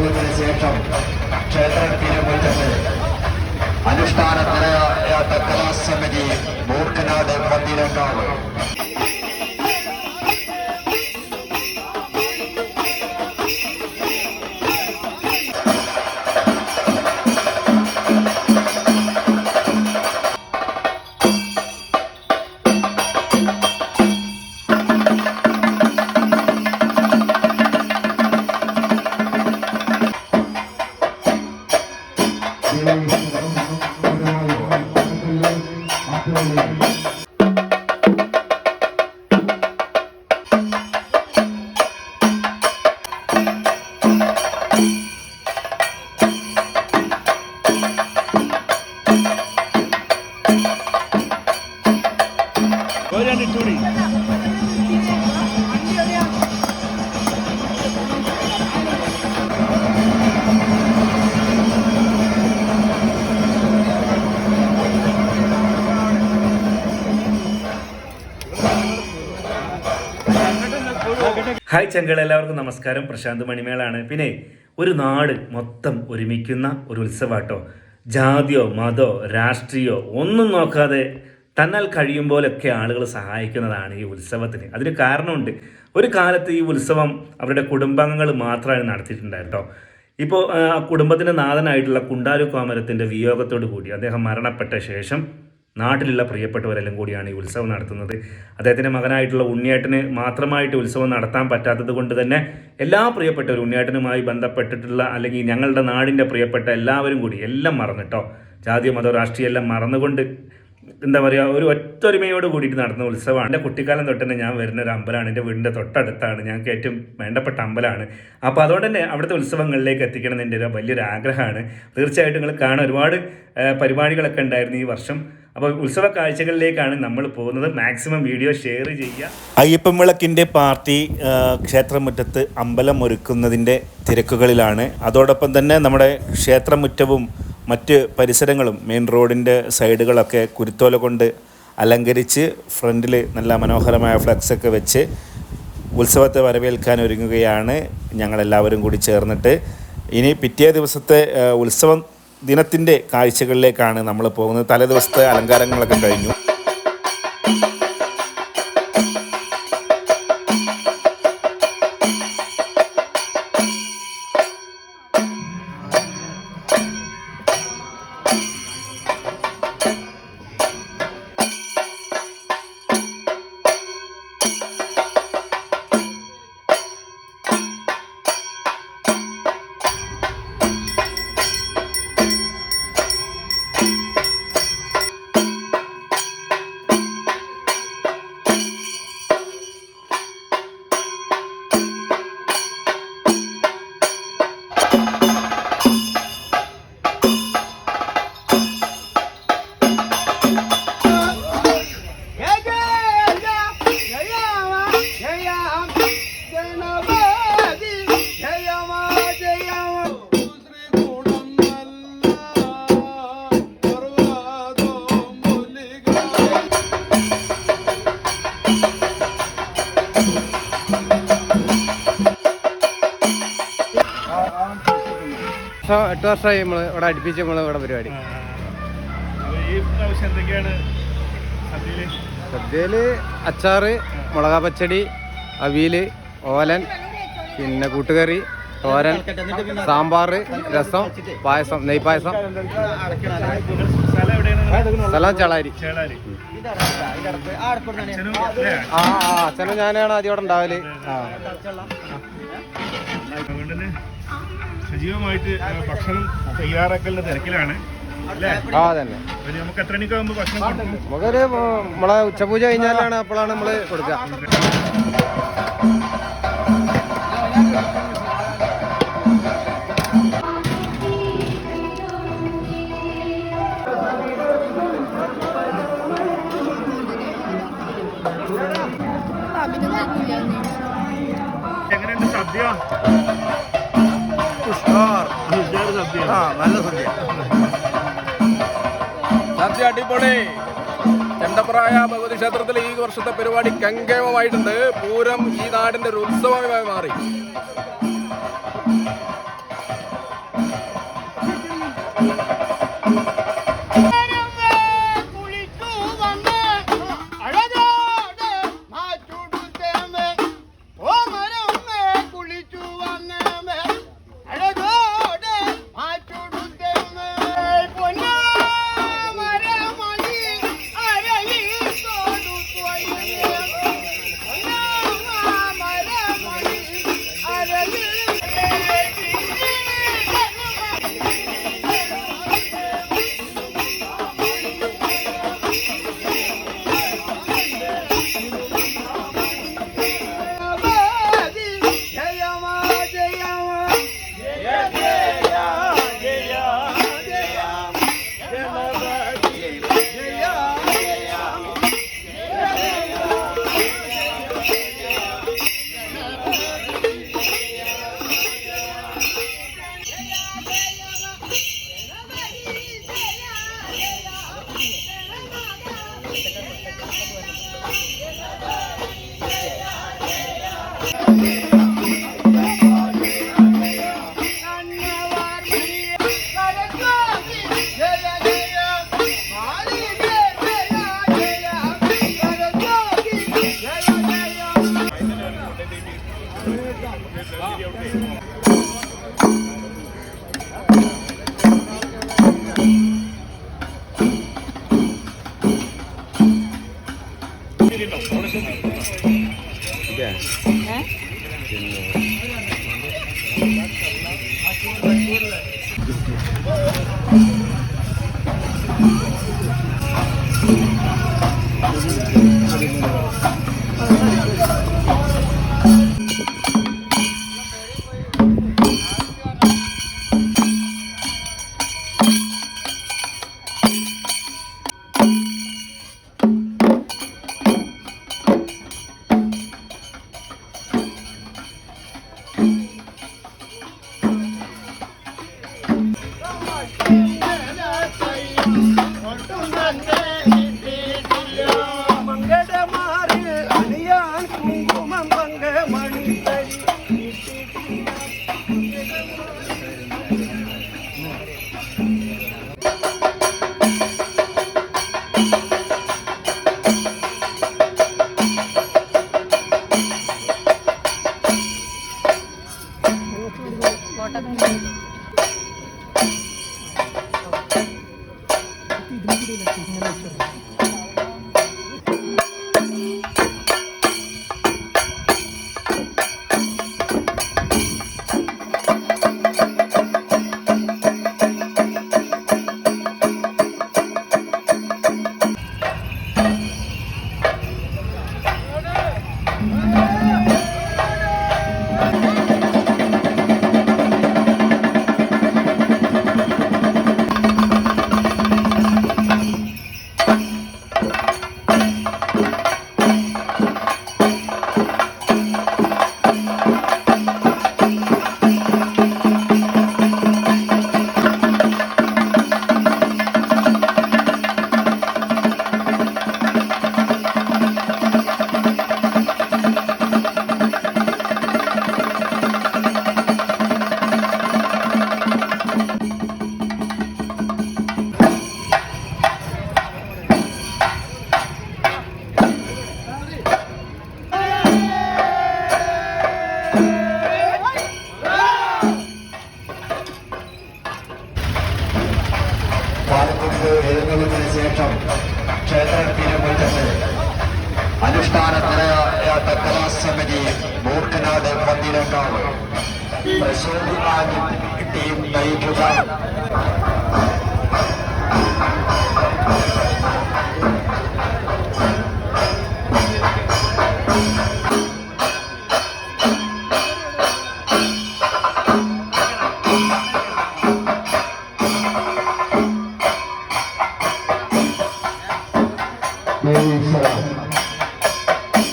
വിനിയോഗത്തിന് ശേഷം ക്ഷേത്രത്തിനുമുറ്റത്ത് അനുഷ്ഠാന നിലയാട്ട കലാസമിതി മൂർഖനാട് പന്തിരങ്കാവ് ഹായ് ചങ്കൾ, എല്ലാവർക്കും നമസ്കാരം. പ്രശാന്ത് മണിമേളാണ്. പിന്നെ ഒരു നാട് മൊത്തം ഒരുമിക്കുന്ന ഒരു ഉത്സവാട്ടോ. ജാതിയോ മതമോ രാഷ്ട്രീയോ ഒന്നും നോക്കാതെ തന്നാൽ കഴിയുമ്പോഴൊക്കെ ആളുകൾ സഹായിക്കുന്നതാണ് ഈ ഉത്സവത്തിന്. അതിന് കാരണമുണ്ട്. ഒരു കാലത്ത് ഈ ഉത്സവം അവരുടെ കുടുംബാംഗങ്ങൾ മാത്രമാണ് നടത്തിയിട്ടുണ്ടായിട്ടോ. ഇപ്പോൾ കുടുംബത്തിൻ്റെ നാഥനായിട്ടുള്ള കുണ്ടാരു കോമരത്തിൻ്റെ വിയോഗത്തോടു കൂടി അദ്ദേഹം മരണപ്പെട്ട ശേഷം നാട്ടിലുള്ള പ്രിയപ്പെട്ടവരെല്ലാം കൂടിയാണ് ഈ ഉത്സവം നടത്തുന്നത്. അദ്ദേഹത്തിൻ്റെ മകനായിട്ടുള്ള ഉണ്ണിയേട്ടന് മാത്രമായിട്ട് ഉത്സവം നടത്താൻ പറ്റാത്തത് കൊണ്ട് തന്നെ എല്ലാ പ്രിയപ്പെട്ടവരും ഉണ്ണിയേട്ടനുമായി ബന്ധപ്പെട്ടിട്ടുള്ള അല്ലെങ്കിൽ ഞങ്ങളുടെ നാടിൻ്റെ പ്രിയപ്പെട്ട എല്ലാവരും കൂടി എല്ലാം മറന്നിട്ടോ, ജാതിയോ മതോ രാഷ്ട്രീയം എല്ലാം മറന്നുകൊണ്ട് എന്താ പറയുക, ഒരു ഒത്തൊരുമയോട് കൂടിയിട്ട് നടന്ന ഉത്സവമാണ്. എൻ്റെ കുട്ടിക്കാലം തൊട്ട് തന്നെ ഞാൻ വരുന്ന ഒരു അമ്പലമാണ്, എൻ്റെ വീടിൻ്റെ തൊട്ടടുത്താണ്, ഞങ്ങൾക്ക് ഏറ്റവും വേണ്ടപ്പെട്ട അമ്പലമാണ്. അപ്പോൾ അതുകൊണ്ട് തന്നെ അവിടുത്തെ ഉത്സവങ്ങളിലേക്ക് എത്തിക്കണം എന്ന് എൻ്റെ ഒരു വലിയൊരു ആഗ്രഹമാണ്. തീർച്ചയായിട്ടും നിങ്ങൾ കാണാൻ ഒരുപാട് പരിപാടികളൊക്കെ ഉണ്ടായിരുന്നു ഈ വർഷം. അപ്പോൾ ഉത്സവ കാഴ്ചകളിലേക്കാണ് നമ്മൾ പോകുന്നത്. മാക്സിമം വീഡിയോ ഷെയർ ചെയ്യുക. അയ്യപ്പൻ വിളക്കിൻ്റെ പാർട്ടി ക്ഷേത്രമുറ്റത്ത് അമ്പലം ഒരുക്കുന്നതിൻ്റെ തിരക്കുകളിലാണ്. അതോടൊപ്പം തന്നെ നമ്മുടെ ക്ഷേത്രമുറ്റവും മറ്റ് പരിസരങ്ങളും മെയിൻ റോഡിൻ്റെ സൈഡുകളൊക്കെ കുരുത്തോല കൊണ്ട് അലങ്കരിച്ച് ഫ്രണ്ടിൽ നല്ല മനോഹരമായ ഫ്ലക്സൊക്കെ വെച്ച് ഉത്സവത്തെ വരവേൽക്കാൻ ഒരുങ്ങുകയാണ് ഞങ്ങളെല്ലാവരും കൂടി ചേർന്നിട്ട്. ഇനി പിറ്റേ ദിവസത്തെ ഉത്സവം ദിനത്തിൻ്റെ കാഴ്ചകളിലേക്കാണ് നമ്മൾ പോകുന്നത്. തലേ ദിവസത്തെ അലങ്കാരങ്ങളൊക്കെ കഴിഞ്ഞു. എട്ട് വർഷമായി നമ്മൾ ഇവിടെ അടുപ്പിച്ച് ഇവിടെ പരിപാടി. സദ്യയില് അച്ചാറ്, മുളകാ പച്ചടി, അവിയല്, ഓലൻ, പിന്നെ കൂട്ടുകറി, തോരൻ, സാമ്പാർ, രസം, പായസം, നെയ്പായസം. സ്ഥലം ചേളാരി. അച്ഛനും ഞാനാണ് ആദ്യം ഇവിടെ ഉണ്ടാവല്. സജീവമായിട്ട് ഭക്ഷണം തയ്യാറാക്കലിന്റെ തിരക്കിലാണ്. നമുക്ക് എത്ര മണിക്കാകുമ്പോൾ ഭക്ഷണം നമുക്കൊരു നമ്മളെ ഉച്ചപൂജ കഴിഞ്ഞാലാണ്, അപ്പോഴാണ് നമ്മള് കൊടുക്കുക. എങ്ങനെയുണ്ട് സദ്യ? നല്ല സദ്യ. സദ്യ അടിപൊളി. ചെണ്ടപ്രായ ഭഗവതി ക്ഷേത്രത്തിൽ ഈ വർഷത്തെ പരിപാടി ഗംഭീരമായിട്ടുണ്ട്. പൂരം ഈ നാടിന്റെ ഒരു ഉത്സവമായി മാറി. എഴുന്നള്ളിന് ശേഷം ക്ഷേത്രത്തിരുമുറ്റത്ത് അനുഷ്ഠാന നിരയാട്ട കലാസമിതി മൂർഖനാട് പന്തിരങ്കാവ് പ്രശോഭിമാൻ ടീം നയിക്കുക.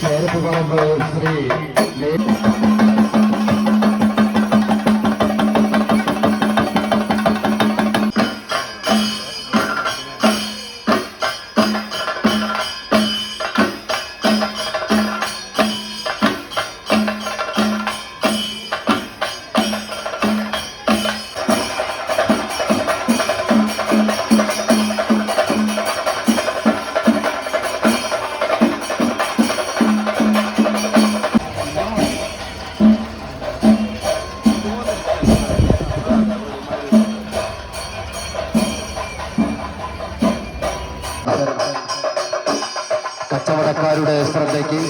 ചേർപ്പുപറമ്പ് ശ്രീ കച്ചവടക്കാരുടെ ശ്രദ്ധയ്ക്ക്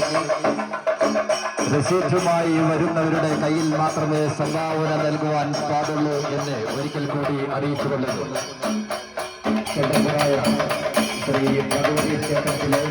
റിസീറ്റുമായി വരുന്നവരുടെ കയ്യിൽ മാത്രമേ സംഭാവന നൽകുവാൻ പാടുള്ളൂ എന്ന് ഒരിക്കൽ കൂടി അറിയിച്ചുകൊള്ളുന്നു. ശ്രീ ഭഗവതി ക്ഷേത്രത്തിലെ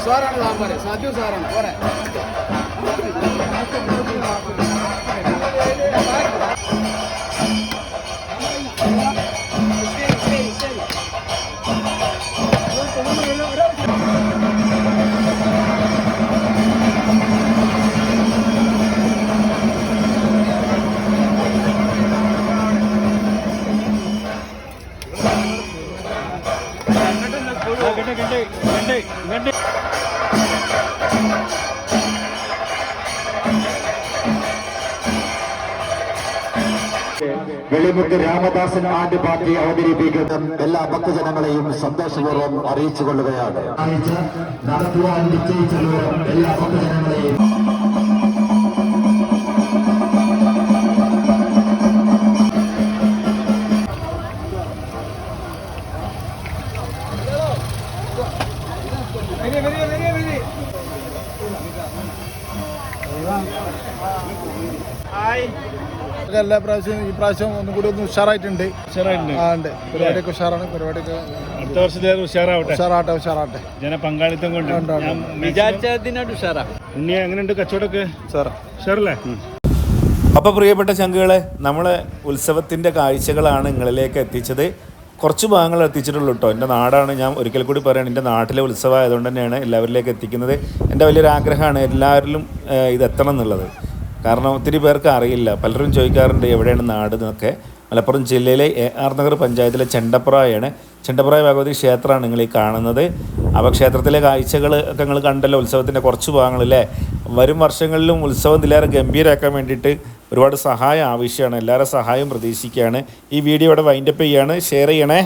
സാറാണ് സാമ്പാർ സാജു സാറാണ് പോരെ വെളിമുക്ക് രാമദാസൻ ആൻഡ് പാർട്ടി അവതരിപ്പിക്കുന്ന എല്ലാ ഭക്തജനങ്ങളെയും സന്തോഷപൂർവ്വം അറിയിച്ചു കൊള്ളുകയാണ് നടത്തുവാൻ നിശ്ചയിച്ചുള്ള എല്ലാ ഭക്തജനങ്ങളെയും എല്ലാ പ്രാവശ്യവും ഈ പ്രാവശ്യം ഒന്നും കൂടി ഒന്ന് ഉഷാറായിട്ടുണ്ട്. ഉണ്ട് പരിപാടിയൊക്കെ ഉഷാറാണ്. പരിപാടിയൊക്കെ അടുത്ത വർഷത്തേക്ക് ഉഷാറാട്ടെ. ജനപങ്കാളിത്തം കൊണ്ട് ഉണ്ണി എങ്ങനെയുണ്ട് കച്ചവടമൊക്കെ? ഉഷാറല്ലേ? അപ്പോൾ പ്രിയപ്പെട്ട ചങ്കുകളെ, നമ്മളെ ഉത്സവത്തിൻ്റെ കാഴ്ചകളാണ് നിങ്ങളിലേക്ക് എത്തിച്ചത്. കുറച്ച് ഭാഗങ്ങൾ എത്തിച്ചിട്ടുള്ളൂ കേട്ടോ. എൻ്റെ നാടാണ്, ഞാൻ ഒരിക്കൽ കൂടി പറയുകയാണ്, എൻ്റെ നാട്ടിലെ ഉത്സവം ആയതുകൊണ്ട് തന്നെയാണ് എല്ലാവരിലേക്ക് എത്തിക്കുന്നത്. എൻ്റെ വലിയൊരു ആഗ്രഹമാണ് എല്ലാവരിലും ഇത് എത്തണം എന്നുള്ളത്. കാരണം ഒത്തിരി പേർക്ക് അറിയില്ല. പലരും ചോദിക്കാറുണ്ട് എവിടെയാണ് നാട് എന്നൊക്കെ. മലപ്പുറം ജില്ലയിലെ AR നഗർ പഞ്ചായത്തിലെ ചെണ്ടപ്രായാണ്. ചെണ്ടപ്രായ ഭഗവതി ക്ഷേത്രമാണ് നിങ്ങൾ ഈ കാണുന്നത്. അപ്പോൾ ക്ഷേത്രത്തിലെ കാഴ്ചകൾ ഒക്കെ നിങ്ങൾ കണ്ടല്ലോ, ഉത്സവത്തിൻ്റെ കുറച്ച് ഭാഗങ്ങളല്ലേ. വരും വർഷങ്ങളിലും ഉത്സവം ഇതിലേറെ ഗംഭീരമാക്കാൻ വേണ്ടിയിട്ട് ഒരുപാട് സഹായം ആവശ്യമാണ്. എല്ലാവരുടെ സഹായം പ്രതീക്ഷിക്കുകയാണ്. ഈ വീഡിയോ ഇവിടെ വൈൻഡപ്പ് ചെയ്യാണ്. ഷെയർ ചെയ്യണേ.